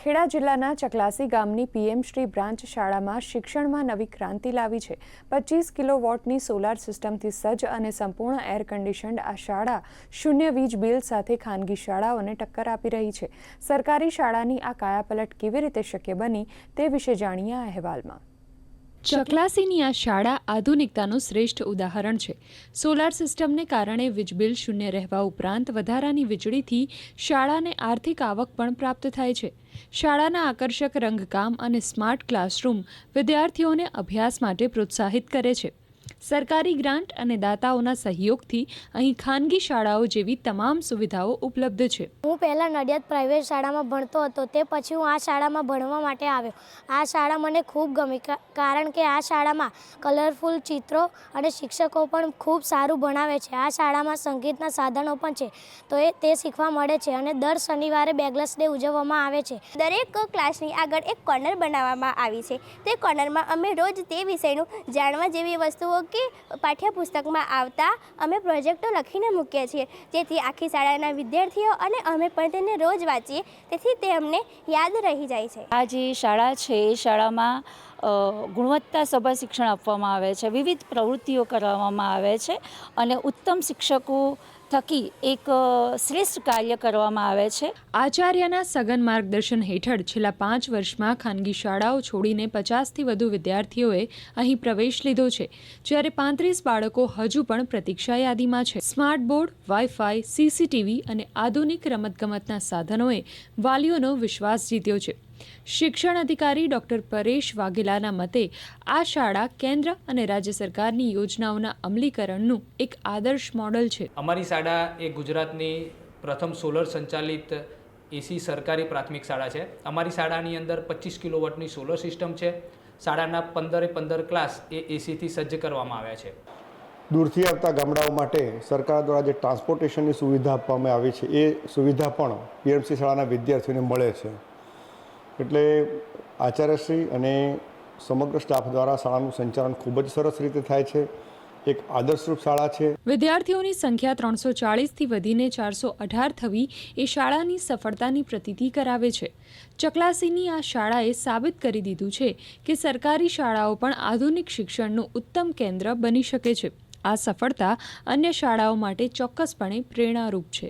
ખેડા જિલ્લાના ચકલાસી ગામની પીએમશ્રી બ્રાન્ચ શાળામાં શિક્ષણમાં નવી ક્રાંતિ લાવી છે। 25 કિલોવોટની સોલાર સિસ્ટમથી સજ્જ અને સંપૂર્ણ એર કન્ડિશન્ડ આ શાળા શૂન્ય વીજ બિલ સાથે ખાનગી શાળાઓને ટક્કર આપી રહી છે। સરકારી શાળાની આ કાયાપલટ કેવી રીતે શક્ય બની તે વિશે જાણીએ આ અહેવાલમાં। ચકલાસીની આ શાળા આધુનિકતાનું શ્રેષ્ઠ ઉદાહરણ છે। સોલાર સિસ્ટમને કારણે વીજ બિલ શૂન્ય રહેવા ઉપરાંત વધારાની વીજળીથી શાળાને આર્થિક આવક પણ પ્રાપ્ત થાય છે। શાળાના આકર્ષક રંગકામ અને સ્માર્ટ ક્લાસરૂમ વિદ્યાર્થીઓને અભ્યાસ માટે પ્રોત્સાહિત કરે છે। સરકારી ગ્રાન્ટ અને દાતાઓના સહયોગથી અહીં ખાનગી શાળાઓ જેવી તમામ સુવિધાઓ ઉપલબ્ધ છે। હું પહેલા નડિયાદ પ્રાઇવેટ શાળામાં ભણતો હતો, તે પછી હું આ શાળામાં ભણવા માટે આવ્યો। આ શાળા મને ખૂબ ગમી કારણ કે આ શાળામાં કલરફુલ ચિત્રો અને શિક્ષકો પણ ખૂબ સારું ભણાવે છે। આ શાળામાં સંગીતના સાધનો પણ છે, તો તે શીખવા મળે છે અને દર શનિવારે બેગલેસ ડે ઉજવવામાં આવે છે। દરેક ક્લાસની આગળ એક કોર્નર બનાવવામાં આવી છે। તે કોર્નરમાં અમે રોજ તે વિષયનું જાણવા જેવી વસ્તુઓ કે પાઠ્યપુસ્તકમાં આવતા અમે પ્રોજેક્ટો લખીને મૂકીએ છીએ, જેથી આખી શાળાના વિદ્યાર્થીઓ અને અમે પણ તેને રોજ વાંચીએ, તેથી તે અમને યાદ રહી જાય છે। આ જે શાળા છે એ શાળામાં ગુણવત્તાસભર શિક્ષણ આપવામાં આવે છે, વિવિધ પ્રવૃત્તિઓ કરવામાં આવે છે અને ઉત્તમ શિક્ષકો થકી એક શ્રેષ્ઠ કાર્ય કરવામાં આવે છે। આચાર્યના સઘન માર્ગદર્શન હેઠળ છેલ્લા 5 વર્ષમાં ખાનગી શાળાઓ છોડીને 50થી વધુ વિદ્યાર્થીઓએ અહીં પ્રવેશ લીધો છે, જ્યારે 35 બાળકો હજુ પણ પ્રતીક્ષા યાદીમાં છે। સ્માર્ટ બોર્ડ, વાઈફાઈ, સીસીટીવી અને આધુનિક રમતગમતના સાધનોએ વાલીઓનો વિશ્વાસ જીત્યો છે। શિક્ષણ અધિકારી ડોક્ટર પરેશ વાઘેલાના મતે આ શાળા કેન્દ્ર અને રાજ્ય સરકારની યોજનાઓના અમલીકરણનું એક આદર્શ મોડલ છે। અમારી શાળા એ ગુજરાતની પ્રથમ સોલર સંચાલિત એસી સરકારી પ્રાથમિક શાળા છે। અમારી શાળાની અંદર 25 કિલોવોટની સોલર સિસ્ટમ છે। શાળાના 15 ક્લાસ એ એસીથી સજ્જ કરવામાં આવ્યા છે। દૂરથી આવતા ગામડાઓ માટે સરકાર દ્વારા જે ટ્રાન્સપોર્ટેશનની સુવિધા આપવામાં આવી છે એ સુવિધા પણ પીએમસી શાળાના વિદ્યાર્થીઓને મળે છે। એટલે આચાર્યશ્રી અને સમગ્ર સ્ટાફ દ્વારા શાળાનું સંચાલન ખૂબ જ સરસ રીતે થાય છે। એક આદર્શરૂપ શાળા છે। વિદ્યાર્થીઓની સંખ્યા 340થી વધીને 418 થવી એ શાળાની સફળતાની પ્રતીતિ કરાવે છે। ચકલાસીની આ શાળાએ સાબિત કરી દીધું છે કે સરકારી શાળાઓ પણ આધુનિક શિક્ષણનું ઉત્તમ કેન્દ્ર બની શકે છે। આ સફળતા અન્ય શાળાઓ માટે ચોક્કસપણે પ્રેરણારૂપ છે।